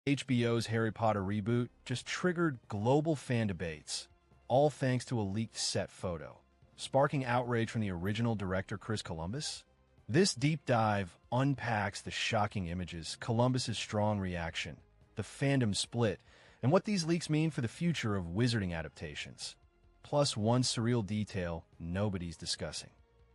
HBO's Harry Potter reboot just triggered global fan debates, all thanks to a leaked set photo, sparking outrage from the original director Chris Columbus. This deep dive unpacks the shocking images, Columbus's strong reaction, the fandom split, and what these leaks mean for the future of wizarding adaptations. Plus one surreal detail nobody's discussing.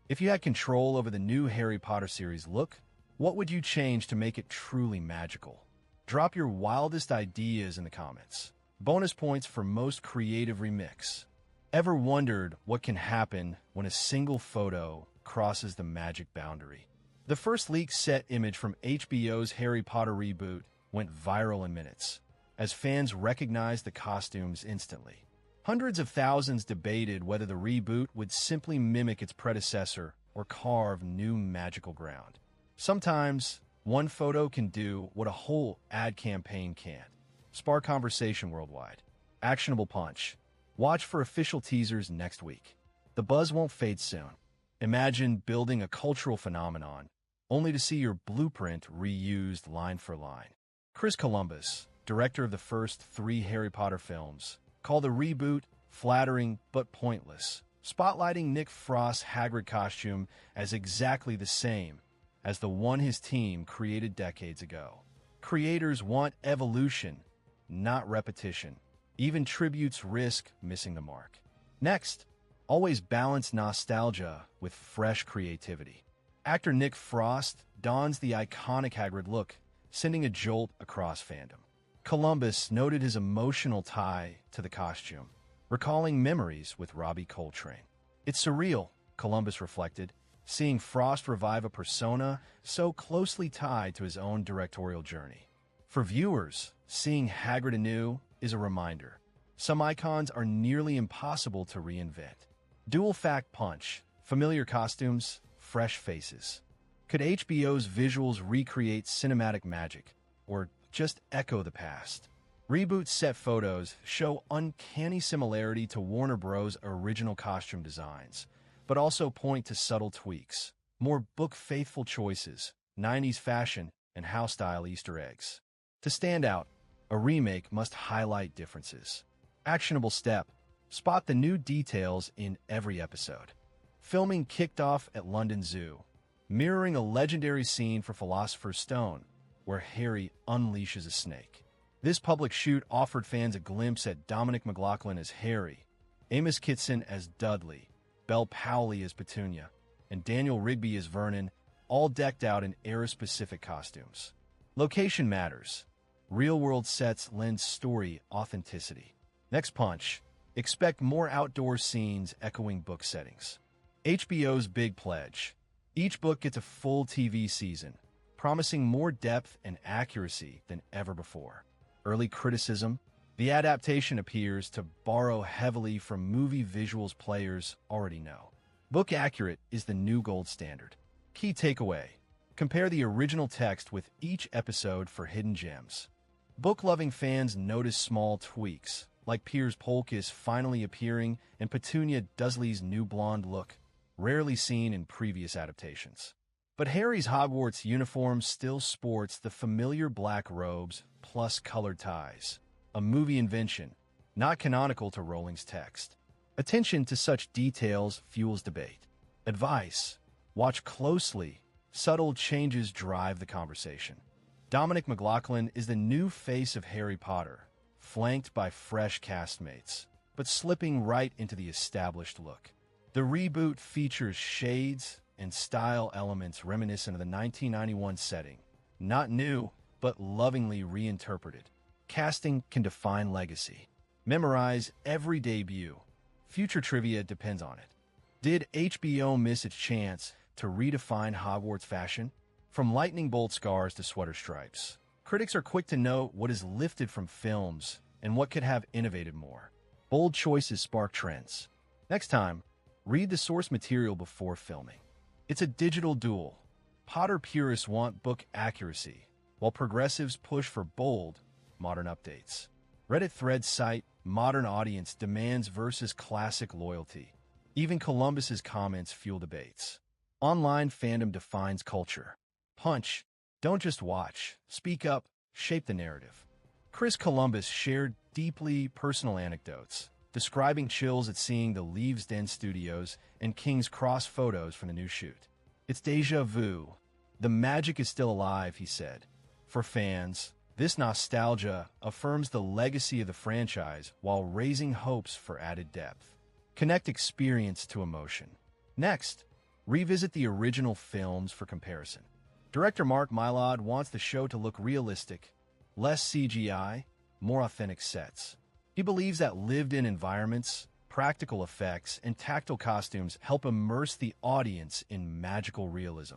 If you had control over the new Harry Potter series look, what would you change to make it truly magical? Drop your wildest ideas in the comments. Bonus points for most creative remix. Ever wondered what can happen when a single photo crosses the magic boundary? The first leaked set image from HBO's Harry Potter reboot went viral in minutes, as fans recognized the costumes instantly. Hundreds of thousands debated whether the reboot would simply mimic its predecessor or carve new magical ground. Sometimes, one photo can do what a whole ad campaign can't. Spark conversation worldwide. Actionable punch. Watch for official teasers next week. The buzz won't fade soon. Imagine building a cultural phenomenon, only to see your blueprint reused line for line. Chris Columbus, director of the first 3 Harry Potter films, called the reboot flattering but pointless, spotlighting Nick Frost's Hagrid costume as exactly the same as the one his team created decades ago. Creators want evolution, not repetition. Even tributes risk missing the mark. Next, always balance nostalgia with fresh creativity. Actor Nick Frost dons the iconic Hagrid look, sending a jolt across fandom. Columbus noted his emotional tie to the costume, recalling memories with Robbie Coltrane. It's surreal, Columbus reflected, seeing Frost revive a persona so closely tied to his own directorial journey. For viewers, seeing Hagrid anew is a reminder. Some icons are nearly impossible to reinvent. Dual fact punch, familiar costumes, fresh faces. Could HBO's visuals recreate cinematic magic, or just echo the past? Reboot set photos show uncanny similarity to Warner Bros.' original costume designs, but also point to subtle tweaks, more book-faithful choices, 90s fashion, and house-style Easter eggs. To stand out, a remake must highlight differences. Actionable step: spot the new details in every episode. Filming kicked off at London Zoo, mirroring a legendary scene for Philosopher's Stone, where Harry unleashes a snake. This public shoot offered fans a glimpse at Dominic McLaughlin as Harry, Amos Kitson as Dudley, Belle Powley as Petunia, and Daniel Rigby as Vernon, all decked out in era-specific costumes. Location matters. Real-world sets lend story authenticity. Next punch: expect more outdoor scenes echoing book settings. HBO's big pledge: each book gets a full TV season, promising more depth and accuracy than ever before. Early criticism: the adaptation appears to borrow heavily from movie visuals players already know. Book accurate is the new gold standard. Key takeaway: compare the original text with each episode for hidden gems. Book-loving fans notice small tweaks, like Piers Polkiss finally appearing and Petunia Dursley's new blonde look, rarely seen in previous adaptations. But Harry's Hogwarts uniform still sports the familiar black robes plus colored ties. A movie invention, not canonical to Rowling's text. Attention to such details fuels debate. Advice: watch closely. Subtle changes drive the conversation. Dominic McLaughlin is the new face of Harry Potter, flanked by fresh castmates, but slipping right into the established look. The reboot features shades and style elements reminiscent of the 1991 setting. Not new, but lovingly reinterpreted. Casting can define legacy. Memorize every debut. Future trivia depends on it. Did HBO miss its chance to redefine Hogwarts fashion? From lightning bolt scars to sweater stripes, critics are quick to note what is lifted from films and what could have innovated more. Bold choices spark trends. Next time, read the source material before filming. It's a digital duel. Potter purists want book accuracy, while progressives push for bold, modern updates. Reddit threads cite modern audience demands versus classic loyalty. Even Columbus's comments fuel debates. Online fandom defines culture. Punch: don't just watch. Speak up. Shape the narrative. Chris Columbus shared deeply personal anecdotes, describing chills at seeing the Leaves Den studios and King's Cross photos from the new shoot. It's déjà vu. The magic is still alive, he said. For fans, this nostalgia affirms the legacy of the franchise while raising hopes for added depth. Connect experience to emotion. Next, revisit the original films for comparison. Director Mark Mylod wants the show to look realistic, less CGI, more authentic sets. He believes that lived-in environments, practical effects, and tactile costumes help immerse the audience in magical realism,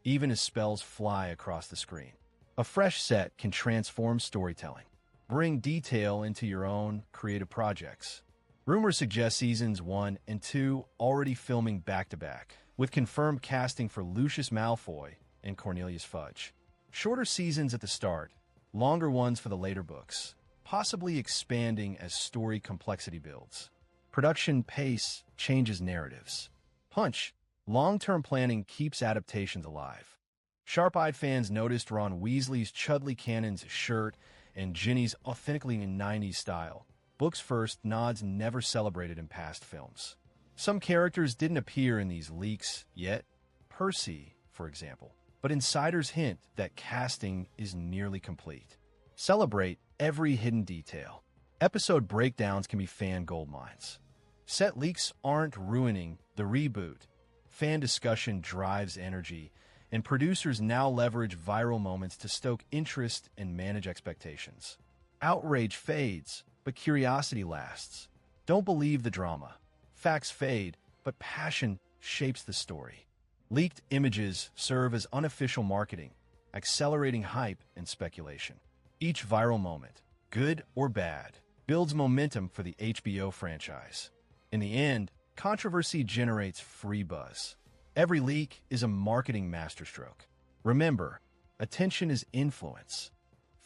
even as spells fly across the screen. A fresh set can transform storytelling. Bring detail into your own creative projects. Rumors suggest seasons 1 and 2 already filming back-to-back, with confirmed casting for Lucius Malfoy and Cornelius Fudge. Shorter seasons at the start, longer ones for the later books, possibly expanding as story complexity builds. Production pace changes narratives. Punch, long-term planning keeps adaptations alive. Sharp-eyed fans noticed Ron Weasley's Chudley Cannon's shirt and Ginny's authentically 90s style. Books first nods never celebrated in past films. Some characters didn't appear in these leaks yet, Percy, for example, but insiders hint that casting is nearly complete. Celebrate every hidden detail. Episode breakdowns can be fan goldmines. Set leaks aren't ruining the reboot. Fan discussion drives energy, and producers now leverage viral moments to stoke interest and manage expectations. Outrage fades, but curiosity lasts. Don't believe the drama. Facts fade, but passion shapes the story. Leaked images serve as unofficial marketing, accelerating hype and speculation. Each viral moment, good or bad, builds momentum for the HBO franchise. In the end, controversy generates free buzz. Every leak is a marketing masterstroke. Remember, attention is influence.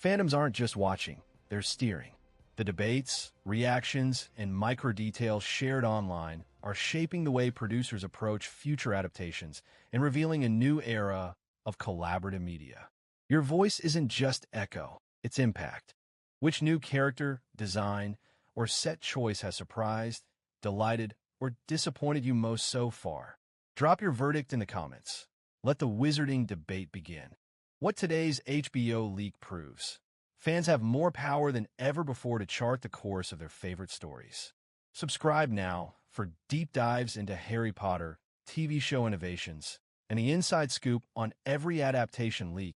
Fandoms aren't just watching, they're steering. The debates, reactions, and micro-details shared online are shaping the way producers approach future adaptations and revealing a new era of collaborative media. Your voice isn't just echo, it's impact. Which new character, design, or set choice has surprised, delighted, or disappointed you most so far? Drop your verdict in the comments. Let the wizarding debate begin. What today's HBO leak proves: fans have more power than ever before to chart the course of their favorite stories. Subscribe now for deep dives into Harry Potter, TV show innovations, and the inside scoop on every adaptation leak